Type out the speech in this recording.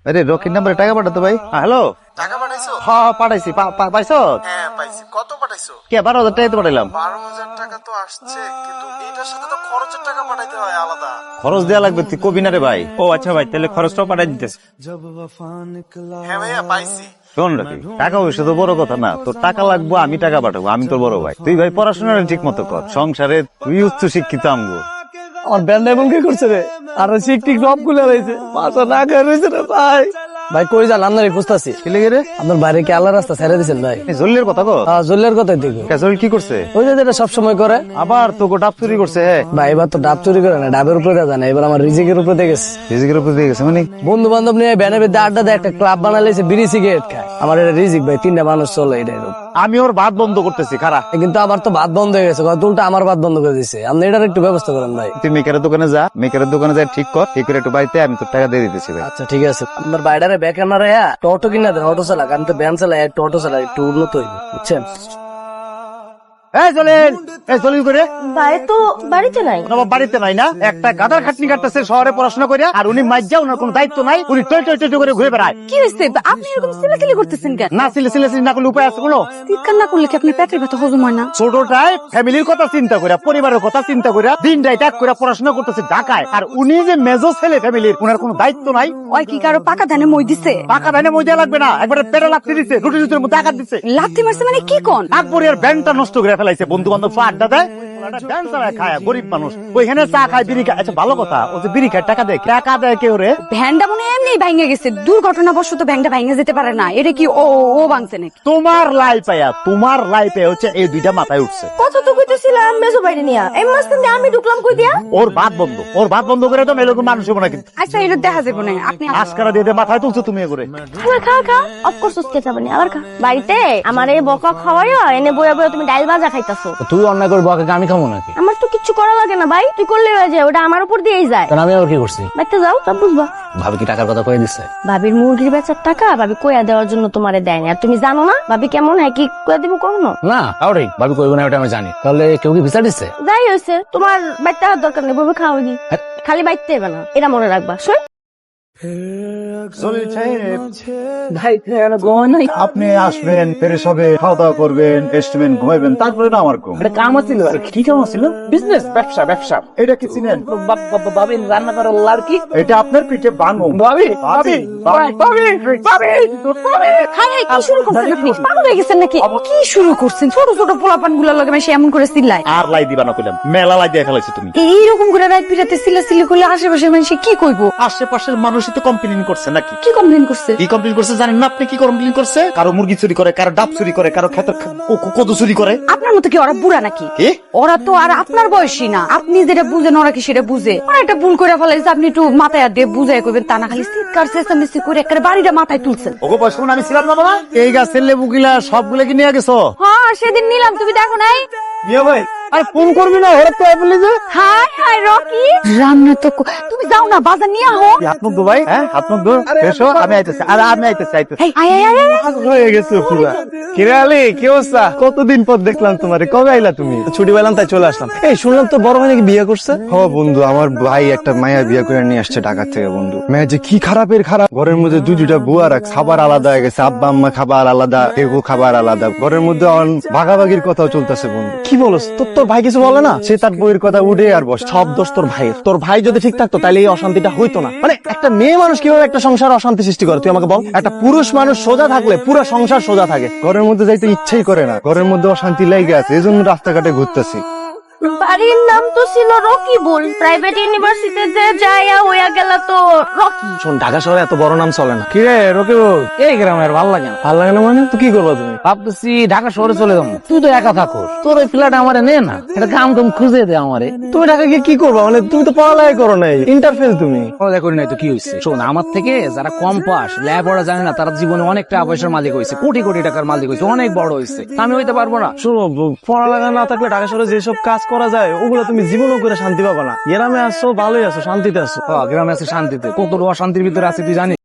আরে রকির নাম্বারে টাকা পাঠাতো ভাই। হ্যালো, টাকা পাঠাইছো? হ্যাঁ পাঠাইছি। পাইছো? হ্যাঁ পাইছি। কত পাঠাইছো? কে 12,000 টাকা তো পাঠাইলাম। 12,000 টাকা তো আসছে, কিন্তু এটার সাথে তো খরচের টাকা পাঠাইতে হয় আলাদা। খরচ দেওয়া লাগবে, তুই কবি না রে ভাই। ও আচ্ছা ভাই, তাহলে খরচটাও পাঠাই দিতেছে। হ্যাঁ ভাইয়া পাইছি। শোন রাখি, টাকা পয়সা তো বড় কথা না, তোর টাকা লাগবে আমি টাকা পাঠাবো, আমি তোর বড় ভাই। তুই ভাই পড়াশোনাটা ঠিক মতো কর, সংসারে তুই উচ্চ শিক্ষিত আমগো। আমার ব্যান্ড এমন কি করছে রে, আর ঠিক সব খুলে রয়েছে, মাথা না খেয়ে রয়েছে রে ভাই। ভাই কই যান? আপনার খুঁজতাছি। কি লেগে রে? আপনার বাইরে কি আল্লাহ রাস্তা ছেড়ে দিচ্ছেন ভাই? জলিলের কথা কো? জল্লের কথাই দেখো। জলিল কি করছে? ওই যে যেটা সবসময় করে। আবার তোকে ডাব চুরি করছে? হ্যাঁ ভাই এবার তো ডাব চুরি করে না, ডাবের উপরে দেওয়া যায় না, এবার আমার রিজিকের উপরে দিয়ে গেছে। রিজিকের উপর দিয়ে গেছে মানে? বন্ধু বান্ধব নিয়ে ব্যানে বেঁধে আড্ডা দেয়, একটা ক্লাব বানাইছে, বিড়ি সিগারেট খায়। আমার এটা রিজিক ভাই, 3টা মানুষ চলে এটা এরকম। আমি ওর ভাত বন্ধ করতেছি, খারা। কিন্তু আমার তো ভাত বন্ধ হয়ে গেছে, উল্টা আমার ভাত বন্ধ করে দিছে। আপনি এটার একটু ব্যবস্থা করেন ভাই। তুই মেকারের দোকানে যা, মেকারের দোকানে যা ঠিক কর, ঠিক করে একটু বাড়িতে আমি তোর টাকা দিয়ে দিতেছি ভাই। আচ্ছা ঠিক আছে। আপনার বাইরে বেকার না রে, টোটো কিনা দেন, অটো চালাক। আমি তো ভ্যান চালাই, একটু অটো চালাই, একটু উন্নত হইব, বুঝছেন? জলিল করে ভাই তো বাড়িতে নাই। বাড়িতে নাই না, একটা গাদার খাটনি কাটতেছে শহরে পড়াশোনা করে, আর উনি মাইজা, ওনার কোনো দায়িত্ব নাই, উনি টই টই টই করে ঘুরে বেড়ায়। কি হয়েছে? আপনি এরকম সিলাসিলি করতেছেন কেন? না সিলে না করলে উপায় আছে কোনো? চিৎকার না করলে কি আপনি পেটের ব্যথা হজম হয় না? ছোটটায় ফ্যামিলির কথা চিন্তা করে, পরিবারের কথা চিন্তা করে দিন রাত এক করে পড়াশোনা করতেছে ঢাকায়, আর উনি যে মেজো ছেলে ফ্যামিলির, উনার কোনো দায়িত্ব নাই। ওই কি কারো পাকা ধানে মই দিছে? পাকা ধানে মই দেওয়া লাগবে না, একবারে পেটে লাথি দিচ্ছে, রুটি রুটির মধ্যে আঘাত দিচ্ছে। লাথি মারছে মানে কি কোন? আকবরিয়ার ব্যান্ডটা নষ্ট করে ফেলাইছে, বন্ধু বান্ধব আড্ডা দেয়, ব্যান্ড চালায় খায়, গরিব মানুষ ওইখানে চা খায়, বিড়ি খায়। আচ্ছা ভালো কথা, ও যে বিড়ি খায় টাকা দেয় কেউ রে? ভ্যানটা মনে হয় এমনি ভাঙে গেছে, দুর্ঘটনাবশত ভ্যানটা ভাঙে যেতে পারে না। এটা কি ও ভাঙছে নাকি? তোমার লাইফে হচ্ছে এই দুইটা মাথায় উঠছে। কথা তো কইতেছিলাম মেজো বাইরে নিয়া, এই মাঝখানে আমি ঢুকলাম কই দিয়া? ওর ভাত বন্ধ করে তো এরকম মানুষ হবো না কিন্তু। আচ্ছা এটা দেখা যাবে না, আপনি আজকারা দিয়ে মাথায় তুলছো তুমি করে। খা অফকোর্স উসকে যাবেন, আবার খা। বাড়িতে আমার এই বকা খাওয়াইয়া এনে বইয়া বইয়া তুমি ডাল ভাজা খাইতাছো। তুই অন্যায় করে বকে আমি খাবো নাকি? আমার তো কিচ্ছু করা লাগে না ভাই, তুই করলে হয়ে যায়, ওটা আমার উপর দিয়েই যায়। কারণ আমি আবার কি করছি? বাইতে যাও, সব বুঝবা। ভাবি কি টাকার কথা কয়ে দিচ্ছে? ভাবির মুরগির বেচার টাকা ভাবি কইয়া দেওয়ার জন্য তোমারে দেয়নি, আর তুমি জানো না ভাবি কেমন হয়, কি কইয়া দিব কখনো? না কাউরে ভাবি কইব না, ওটা আমি জানি। তাহলে কেউ কি বিচার দিচ্ছে? যাই হয়েছে, তোমার বাইতে হওয়ার দরকার নেই, বলবে খাওয়াই দি, খালি বাইতে হবে না, এটা মনে রাখবা। শোন জলিল সাহেব, ভাই নাই, আপনি আসবেন, ফ্রেশ হবে, খাওয়া দাওয়া করবেন, এস্টিমেন্ট ঘুমাইবেন, তারপরে না আমার কম। এটা কাম ছিল। কি কাম ছিল? বিজনেস, ব্যবসা। এটা কি চিনেন? ভাবি রান্না করার লাড়কি। এটা আপনার পিঠে বানো। ভাবি কি শুরু করছেন আপনি? পাগল হয়ে গেছেন নাকি? কি শুরু করছেন? ছোট ছোট পোলাপান গুলার লগে সে এমন করে চিল্লায়। আর লাই দিবা না কইলাম, মেলা লাই দিয়ে ফেলাইছো তুমি। এইরকম করে রাত বিরাতে চিল্লাচিল্লি করলে আশেপাশে মানুষ কি কইবো? আশেপাশের মানুষই তো কমপ্লেইন করছে নাকি? কি কমপ্লেন করছে? কি কমপ্লেইন করছে জানেন না আপনি? কি কমপ্লেইন করছে? কারো মুরগি চুরি করে, কারো ডাব চুরি করে, কারো ক্ষেতের কদু চুরি করে। আপনার মতো কি ওরা বুড়া নাকি? কি? ওরা তো আর আপনার বয়সী না, আপনি যেটা বুঝেন ওরা কি সেটা বুঝে। ওরা একটা ভুল করে ফেলাইছে, আপনি একটু মাথায় হাত দিয়ে বুঝাই করবেন, তা না খালি চিৎকার চেঁচামেচি করে একটা বাড়িটা মাথায় তুলছেন। ওগো বয়স আমি ছিলাম না বাবা? এই গাছের লেবুগুলা সবগুলা কি নিয়ে গেছো? হ্যাঁ সেদিন নিলাম, তুমি দেখো নাই? ইয়ে ভাই, আরে ফোন করবি না, ওরা তো বলে যে হাই হাই রকি, রান্না তো তুমি যাও না, বাজার নিয়ে আহো। হাত মুখ ধো ভাই, হ্যাঁ হাত মুখ ধো, এসো আমি আইতেছি। আর আমি আইতেছি। এই, আয় আয় আয় আয়। হয়ে গেছে পুরা। কিরে আলী, কি অবস্থা? কতদিন পর দেখলাম তোমারে, কবে আইলা তুমি? ছুটি পেলাম তাই চলে আসলাম। এই শুনলাম তো বড় ভাই নাকি বিয়ে করছে? হ বন্ধু, আমার ভাই একটা মায়া বিয়ে করে নিয়ে আসছে ঢাকা থেকে। বন্ধু মেয়ে যে কি খারাপের খারাপ, ঘরের মধ্যে দুইটা বুয়া রাখ, খাবার আলাদা হয়ে গেছে, আব্বা আম্মা খাবার আলাদা, এগো খাবার আলাদা, ঘরের মধ্যে ভাগাভাগির কথাও চলতেছে। বন্ধু কি বলস? তোর ভাই কিছু বলে না? সে তার বইয়ের কথা উঠে আর বস। সব দোষ তোর ভাইয়ের। তোর ভাই যদি ঠিক থাকতো তাহলে এই অশান্তিটা হইতো না। মানে একটা মেয়ে মানুষ কিভাবে একটা সংসার অশান্তি সৃষ্টি করে তুই আমাকে বল? একটা পুরুষ মানুষ সোজা থাকলে পুরো সংসার সোজা থাকে। ঘরের মধ্যে যাইতে ইচ্ছাই করে না, ঘরের মধ্যে অশান্তি লেগে আছে, এই জন্য রাস্তাঘাটে ঘুরতেছি। বাড়ির নাম তো ছিল রকিবুল, প্রাইভেট ইউনিভার্সিটিতে যাইয়া হইয়া গেল তো রকি। শোন, ঢাকা শহরে এত বড় নাম চলে না। কি রে রকিবুল, এই গ্রামের ভালো লাগে না? ভালো লাগে না মানে? তুই কি করবো তুমি? ভাবতেছি ঢাকা শহরে চলে যাবো। তুই তো একা থাকো, তোর ওই ফ্ল্যাট আমারে নে না, এটা কাম টাম খুঁজে দে আমারে। তুমি ঢাকা গিয়ে কি করবা? মানে তুমি তো পড়ালেখা করো নাই, ইন্টারফেল তুমি। পড়ালেখা করি নাই তো কি হয়েছে? শোন, আমার থেকে যারা কম পাস, লেখাপড়া জানে না, তারা জীবনে অনেক টাকা পয়সার মালিক হয়েছে, কোটি কোটি টাকার মালিক হয়েছে, অনেক বড় হয়েছে। আমি হইতে পারবো না? শোনো, পড়ালেখা না থাকলে ঢাকা শহরে যেসব কাজ করা যায় ওগুলো তুমি জীবনও করে শান্তি পাবা না। গ্রামে আসছো, ভালোই আছো, শান্তিতে আছো। গ্রামে আছে শান্তিতে, কত অশান্তির ভিতরে আছে তুই জানিস?